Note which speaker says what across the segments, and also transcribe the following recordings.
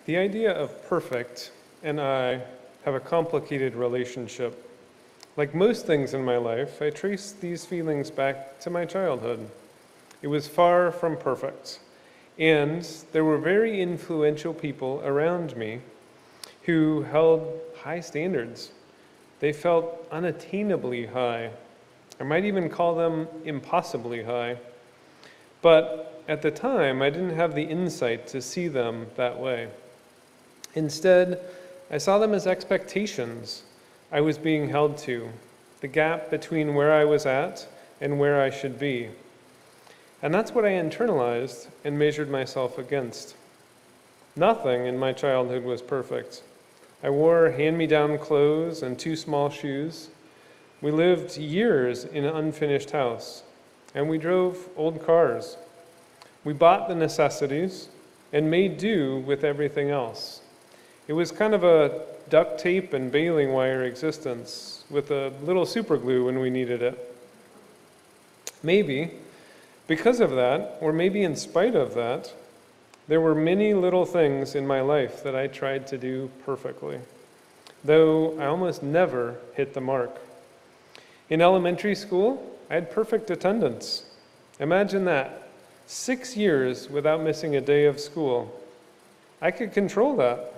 Speaker 1: The idea of perfect and I have a complicated relationship. Like most things in my life, I trace these feelings back to my childhood. It was far from perfect, and there were very influential people around me who held high standards. They felt unattainably high. I might even call them impossibly high. But at the time, I didn't have the insight to see them that way. Instead, I saw them as expectations I was being held to, the gap between where I was at and where I should be. And that's what I internalized and measured myself against. Nothing in my childhood was perfect. I wore hand-me-down clothes and too small shoes. We lived years in an unfinished house, and we drove old cars. We bought the necessities and made do with everything else. It was kind of a duct tape and baling wire existence with a little super glue when we needed it. Maybe because of that, or maybe in spite of that, there were many little things in my life that I tried to do perfectly, though I almost never hit the mark. In elementary school, I had perfect attendance. Imagine that, 6 years without missing a day of school. I could control that.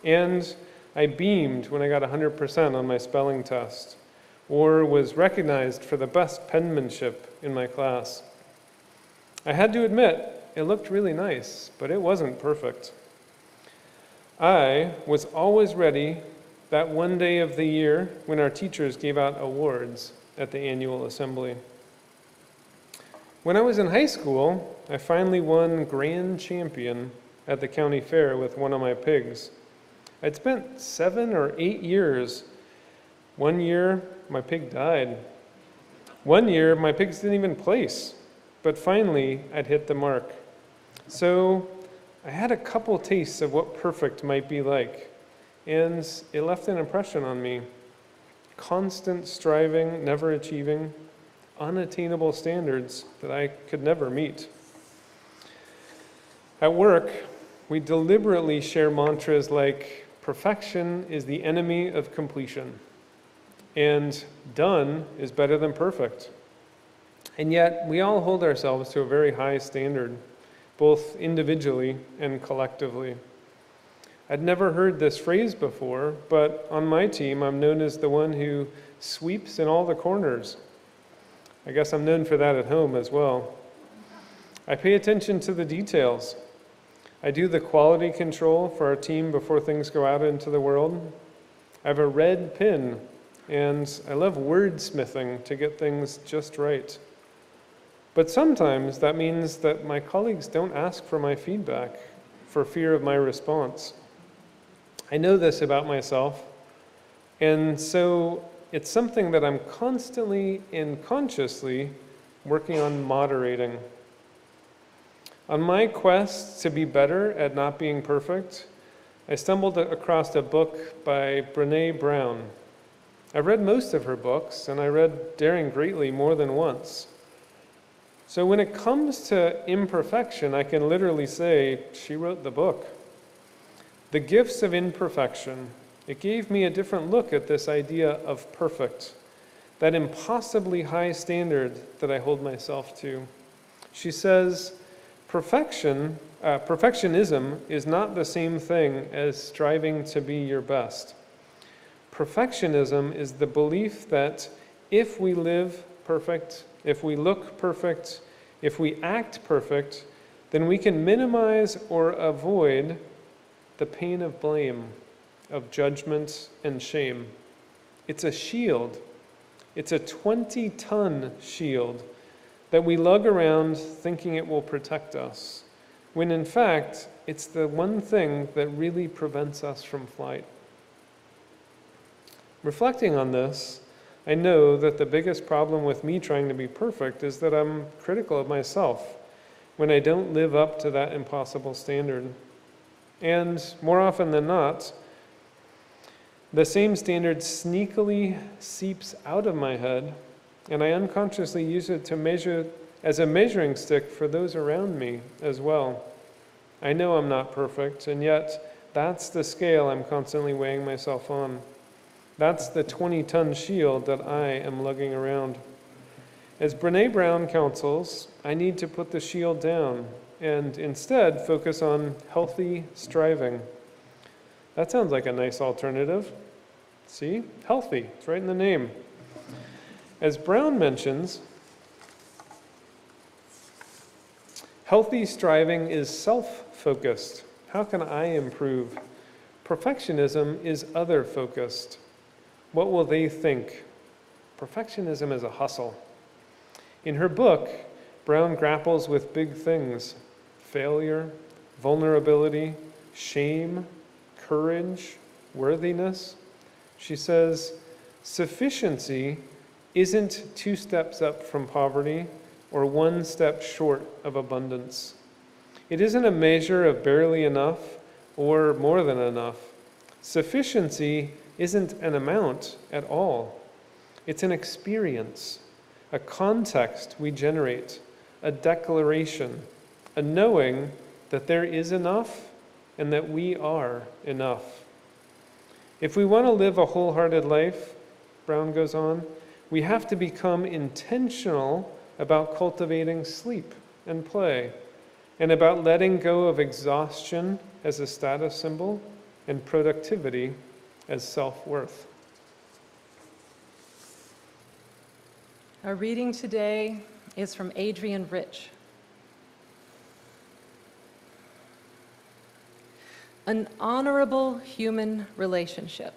Speaker 1: And I beamed when I got 100% on my spelling test, or was recognized for the best penmanship in my class. I had to admit, it looked really nice, but it wasn't perfect. I was always ready that one day of the year when our teachers gave out awards at the annual assembly. When I was in high school, I finally won grand champion at the county fair with one of my pigs. I'd spent 7 or 8 years. One year, my pig died. One year, my pigs didn't even place. But finally, I'd hit the mark. So I had a couple tastes of what perfect might be like, and it left an impression on me. Constant striving, never achieving, unattainable standards that I could never meet. At work, we deliberately share mantras like, perfection is the enemy of completion, and done is better than perfect. And yet, we all hold ourselves to a very high standard, both individually and collectively. I'd never heard this phrase before, but on my team, I'm known as the one who sweeps in all the corners. I guess I'm known for that at home as well. I pay attention to the details. I do the quality control for our team before things go out into the world. I have a red pen, and I love wordsmithing to get things just right. But sometimes that means that my colleagues don't ask for my feedback for fear of my response. I know this about myself, and so it's something that I'm constantly and consciously working on moderating. On my quest to be better at not being perfect, I stumbled across a book by Brené Brown. I've read most of her books, and I read Daring Greatly more than once. So when it comes to imperfection, I can literally say she wrote the book. The Gifts of Imperfection. It gave me a different look at this idea of perfect, that impossibly high standard that I hold myself to. She says, perfectionism is not the same thing as striving to be your best. Perfectionism is the belief that if we live perfect, if we look perfect, if we act perfect, then we can minimize or avoid the pain of blame, of judgment and shame. It's a shield. It's a 20-ton shield that we lug around thinking it will protect us, when in fact, it's the one thing that really prevents us from flight. Reflecting on this, I know that the biggest problem with me trying to be perfect is that I'm critical of myself when I don't live up to that impossible standard. And more often than not, the same standard sneakily seeps out of my head, and I unconsciously use it to measure as a measuring stick for those around me as well. I know I'm not perfect, and yet That's the scale I'm constantly weighing myself on. That's the 20-ton shield that I am lugging around. As Brené Brown counsels, I need to put the shield down and instead focus on healthy striving. That sounds like a nice alternative. See? Healthy. It's right in the name. As Brown mentions, healthy striving is self-focused. How can I improve? Perfectionism is other-focused. What will they think? Perfectionism is a hustle. In her book, Brown grapples with big things: failure, vulnerability, shame, courage, worthiness. She says, sufficiency isn't 2 steps up from poverty or 1 step short of abundance. It isn't a measure of barely enough or more than enough. Sufficiency isn't an amount at all. It's an experience, a context we generate, a declaration, a knowing that there is enough and that we are enough. If we want to live a wholehearted life, Brown goes on, we have to become intentional about cultivating sleep and play, and about letting go of exhaustion as a status symbol and productivity as self-worth.
Speaker 2: Our reading today is from Adrian Rich. An honorable human relationship,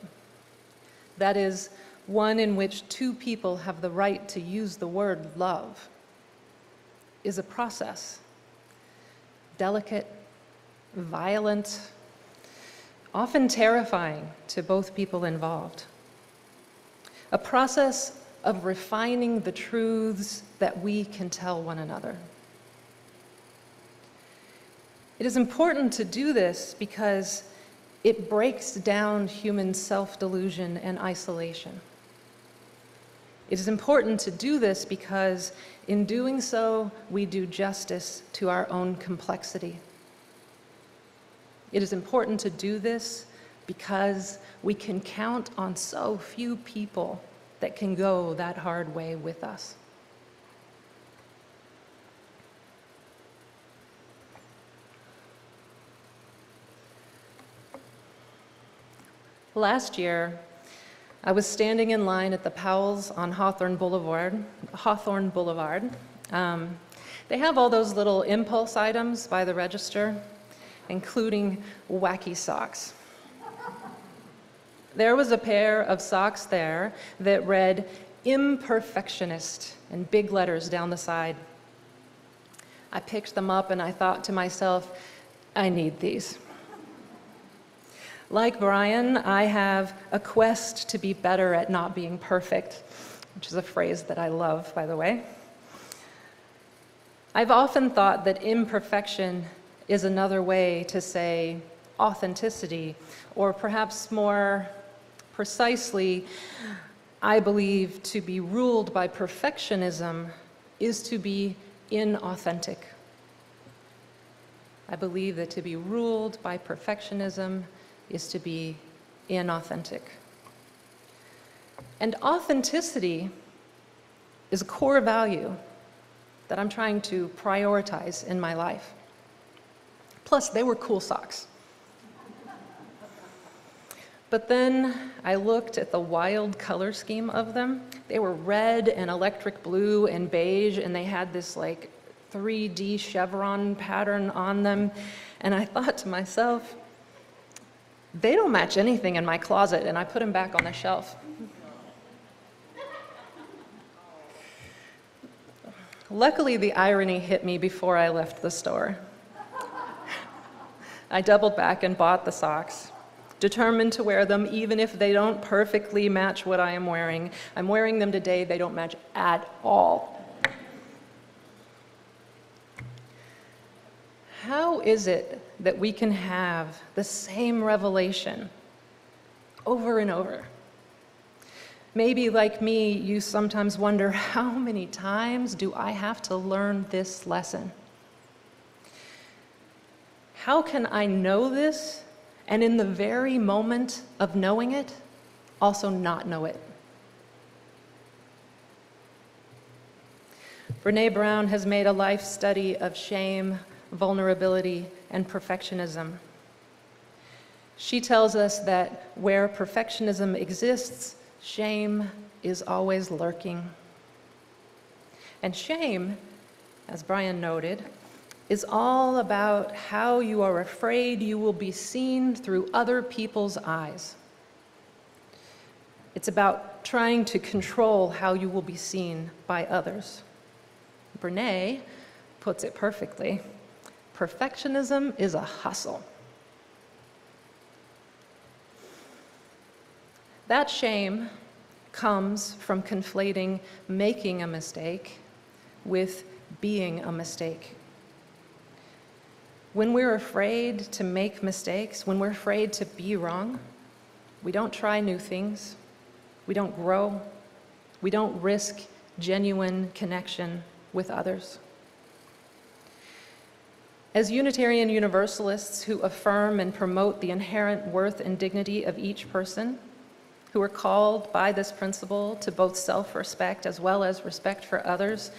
Speaker 2: that is, one in which 2 people have the right to use the word love, is a process, delicate, violent, often terrifying to both people involved. A process of refining the truths that we can tell one another. It is important to do this because it breaks down human self-delusion and isolation. It is important to do this because in doing so, we do justice to our own complexity. It is important to do this because we can count on so few people that can go that hard way with us. Last year, I was standing in line at the Powell's on Hawthorne Boulevard. They have all those little impulse items by the register, including wacky socks. There was a pair of socks there that read Imperfectionist in big letters down the side. I picked them up and I thought to myself, I need these. Like Brian, I have a quest to be better at not being perfect, which is a phrase that I love, by the way. I've often thought that imperfection is another way to say authenticity, or perhaps more precisely, I believe to be ruled by perfectionism is to be inauthentic. I believe that to be ruled by perfectionism is to be inauthentic. And authenticity is a core value that I'm trying to prioritize in my life. Plus, they were cool socks. But then I looked at the wild color scheme of them. They were red and electric blue and beige, and they had this like 3D chevron pattern on them. And I thought to myself, they don't match anything in my closet, and I put them back on the shelf. Luckily, the irony hit me before I left the store. I doubled back and bought the socks, determined to wear them even if they don't perfectly match what I am wearing. I'm wearing them today, they don't match at all. How is it that we can have the same revelation over and over? Maybe like me, you sometimes wonder, how many times do I have to learn this lesson? How can I know this and in the very moment of knowing it, also not know it. Brené Brown has made a life study of shame, vulnerability, and perfectionism. She tells us that where perfectionism exists, shame is always lurking. And shame, as Brian noted, is all about how you are afraid you will be seen through other people's eyes. It's about trying to control how you will be seen by others. Brené puts it perfectly. Perfectionism is a hustle. That shame comes from conflating making a mistake with being a mistake. When we're afraid to make mistakes, when we're afraid to be wrong, we don't try new things, we don't grow, we don't risk genuine connection with others. As Unitarian Universalists who affirm and promote the inherent worth and dignity of each person, who are called by this principle to both self-respect as well as respect for others,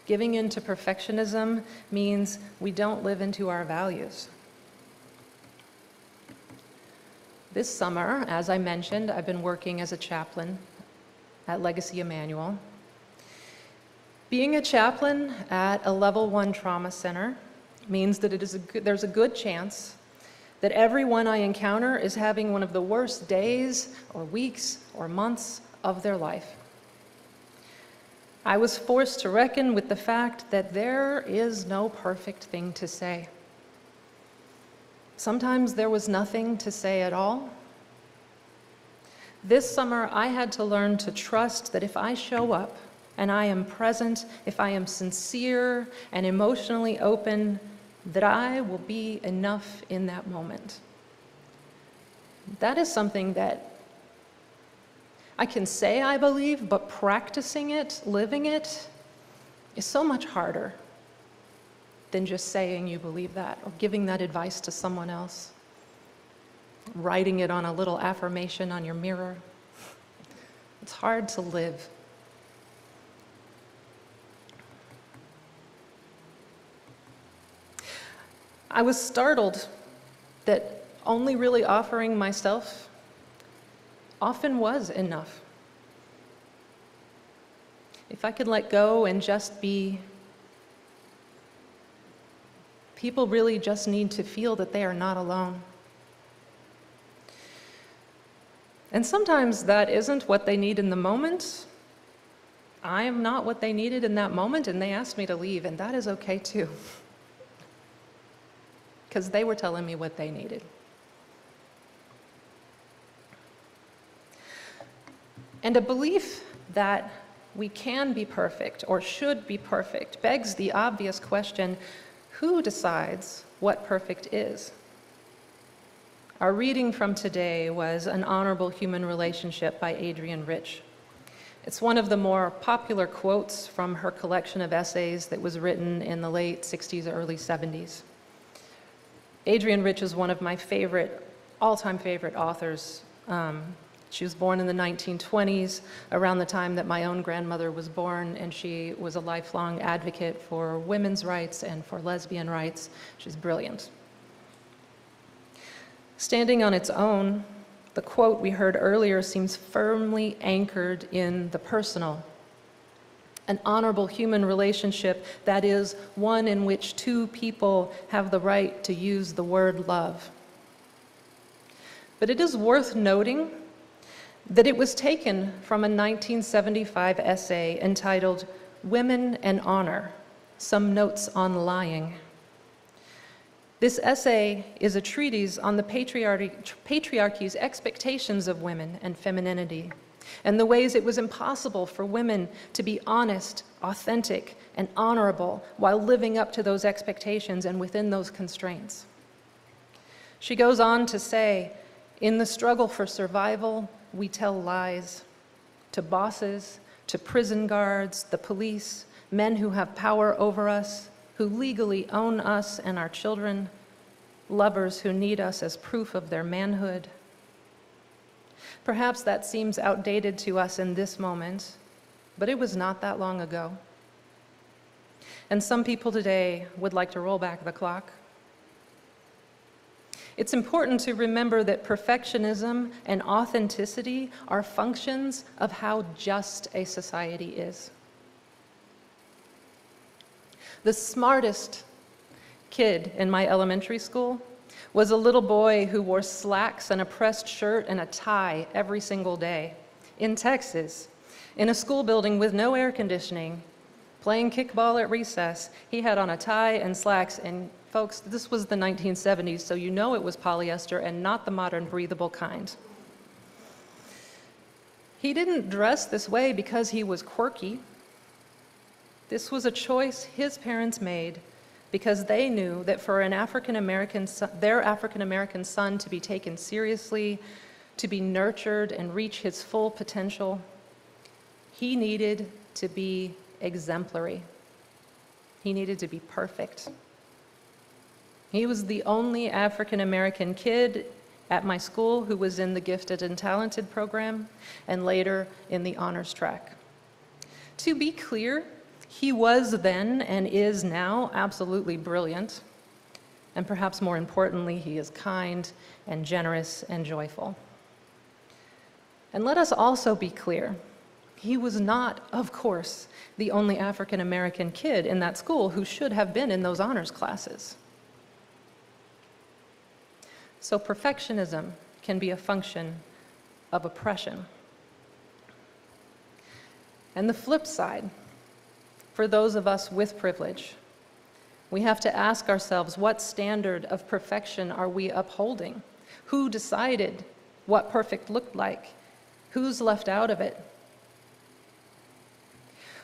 Speaker 2: giving in to perfectionism means we don't live into our values. This summer, as I mentioned, I've been working as a chaplain at Legacy Emmanuel. Being a chaplain at a level 1 trauma center means that there's a good chance that everyone I encounter is having one of the worst days or weeks or months of their life. I was forced to reckon with the fact that there is no perfect thing to say. Sometimes there was nothing to say at all. This summer, I had to learn to trust that if I show up and I am present, if I am sincere and emotionally open, that I will be enough in that moment. That is something that I can say I believe, but practicing it, living it, is so much harder than just saying you believe that or giving that advice to someone else, writing it on a little affirmation on your mirror. It's hard to live. I was startled that only really offering myself often was enough. If I could let go and just be, people really just need to feel that they are not alone. And sometimes that isn't what they need in the moment. I am not what they needed in that moment, and they asked me to leave, and that is okay too. Because they were telling me what they needed. And a belief that we can be perfect or should be perfect begs the obvious question, who decides what perfect is? Our reading from today was An Honorable Human Relationship by Adrienne Rich. It's one of the more popular quotes from her collection of essays that was written in the late 60s, early 70s. Adrienne Rich is one of my all-time favorite authors. She was born in the 1920s, around the time that my own grandmother was born, and she was a lifelong advocate for women's rights and for lesbian rights. She's brilliant. Standing on its own, the quote we heard earlier seems firmly anchored in the personal. An honorable human relationship, that is, one in which two people have the right to use the word love. But it is worth noting that it was taken from a 1975 essay entitled Women and Honor, Some Notes on Lying. This essay is a treatise on the patriarchy's expectations of women and femininity, and the ways it was impossible for women to be honest, authentic, and honorable while living up to those expectations and within those constraints. She goes on to say, in the struggle for survival, we tell lies to bosses, to prison guards, the police, men who have power over us, who legally own us and our children. lovers who need us as proof of their manhood. Perhaps that seems outdated to us in this moment, but it was not that long ago. And some people today would like to roll back the clock. It's important to remember that perfectionism and authenticity are functions of how just a society is. The smartest kid in my elementary school was a little boy who wore slacks and a pressed shirt and a tie every single day in Texas, in a school building with no air conditioning, playing kickball at recess. He had on a tie and slacks, and folks, this was the 1970s, so you know it was polyester and not the modern breathable kind. He didn't dress this way because he was quirky. This was a choice his parents made because they knew that for an their African-American son to be taken seriously, to be nurtured and reach his full potential, he needed to be exemplary. He needed to be perfect. He was the only African-American kid at my school who was in the gifted and talented program and later in the honors track. To be clear, he was then and is now absolutely brilliant. And perhaps more importantly, he is kind and generous and joyful. And let us also be clear, he was not, of course, the only African-American kid in that school who should have been in those honors classes. So perfectionism can be a function of oppression. And the flip side, for those of us with privilege, we have to ask ourselves, what standard of perfection are we upholding? Who decided what perfect looked like? Who's left out of it?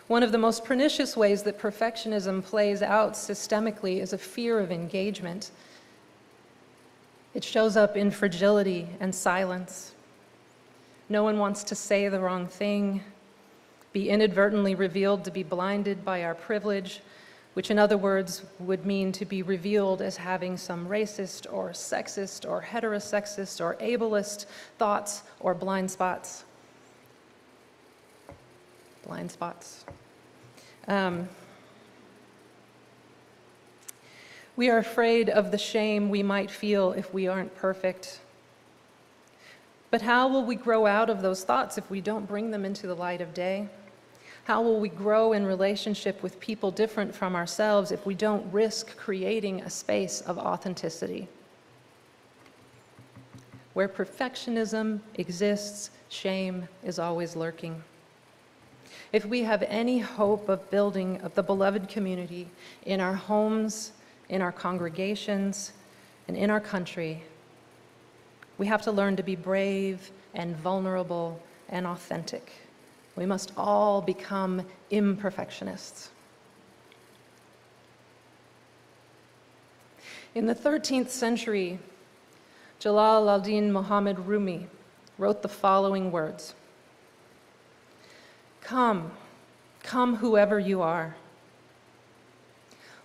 Speaker 2: One of the most pernicious ways that perfectionism plays out systemically is a fear of engagement. It shows up in fragility and silence. No one wants to say the wrong thing, be inadvertently revealed to be blinded by our privilege, which in other words would mean to be revealed as having some racist or sexist or heterosexist or ableist thoughts or blind spots. Blind spots. We are afraid of the shame we might feel if we aren't perfect. But how will we grow out of those thoughts if we don't bring them into the light of day? How will we grow in relationship with people different from ourselves if we don't risk creating a space of authenticity? Where perfectionism exists, shame is always lurking. If we have any hope of building the beloved community in our homes, in our congregations, and in our country, we have to learn to be brave and vulnerable and authentic. We must all become imperfectionists. In the 13th century, Jalal al-Din Muhammad Rumi wrote the following words: "Come, come whoever you are.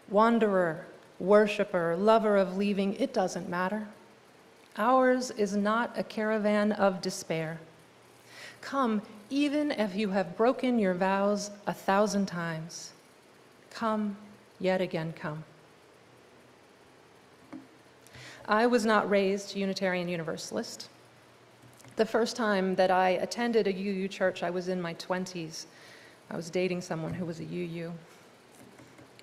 Speaker 2: Wanderer, worshiper, lover of leaving, it doesn't matter. Ours is not a caravan of despair. Come, even if you have broken your vows 1,000 times. Come, yet again come." I was not raised Unitarian Universalist. The first time that I attended a UU church, I was in my 20s. I was dating someone who was a UU.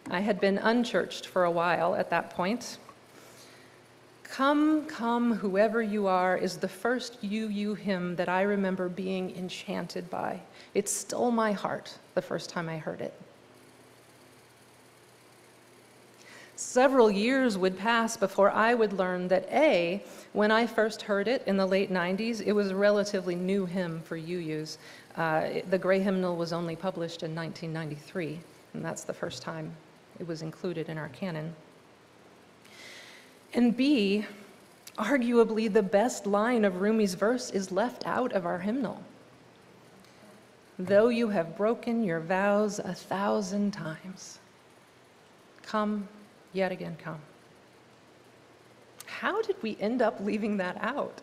Speaker 2: I had been unchurched for a while at that point. "Come, come, whoever you are" is the first UU hymn that I remember being enchanted by. It stole my heart the first time I heard it. Several years would pass before I would learn that when I first heard it in the late 90s, it was a relatively new hymn for UUs. The Gray Hymnal was only published in 1993, and that's the first time it was included in our canon. And B, arguably the best line of Rumi's verse is left out of our hymnal. "Though you have broken your vows 1,000 times, come, yet again come." how did we end up leaving that out?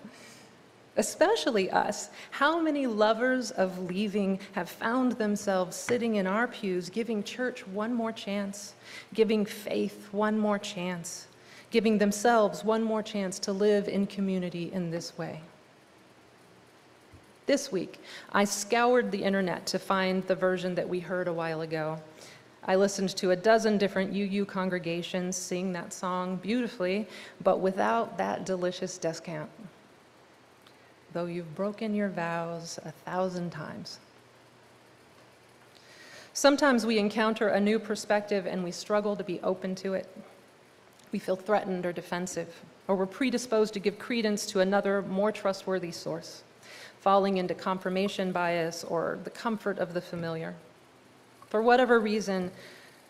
Speaker 2: Especially us. How many lovers of leaving have found themselves sitting in our pews, giving church one more chance, giving faith one more chance, giving themselves one more chance to live in community in this way? This week, I scoured the internet to find the version that we heard a while ago. I listened to a dozen different UU congregations sing that song beautifully, but without that delicious descant. Though you've broken your vows 1,000 times. Sometimes we encounter a new perspective and we struggle to be open to it. We feel threatened or defensive, or we're predisposed to give credence to another, more trustworthy source, falling into confirmation bias or the comfort of the familiar. For whatever reason,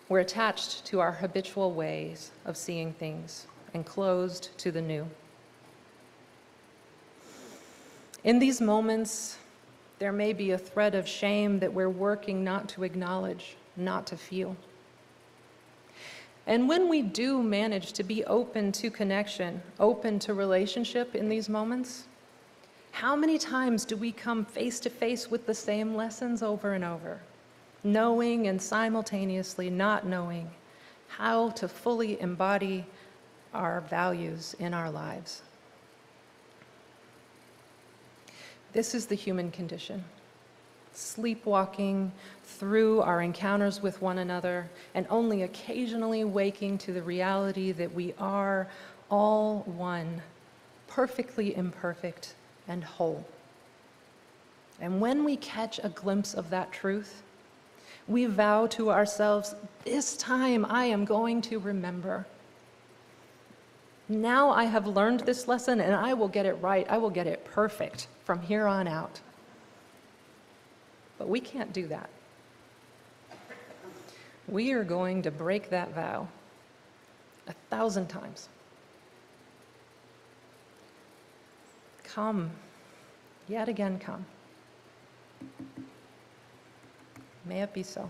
Speaker 2: we're attached to our habitual ways of seeing things and closed to the new. In these moments, there may be a thread of shame that we're working not to acknowledge, not to feel. And when we do manage to be open to connection, open to relationship in these moments, how many times do we come face to face with the same lessons over and over, knowing and simultaneously not knowing how to fully embody our values in our lives? This is the human condition, sleepwalking through our encounters with one another and only occasionally waking to the reality that we are all one, perfectly imperfect and whole. And when we catch a glimpse of that truth, we vow to ourselves, this time I am going to remember. Now I have learned this lesson and I will get it right. I will get it perfect from here on out. But we can't do that. We are going to break that vow 1,000 times. Come, yet again come. May it be so.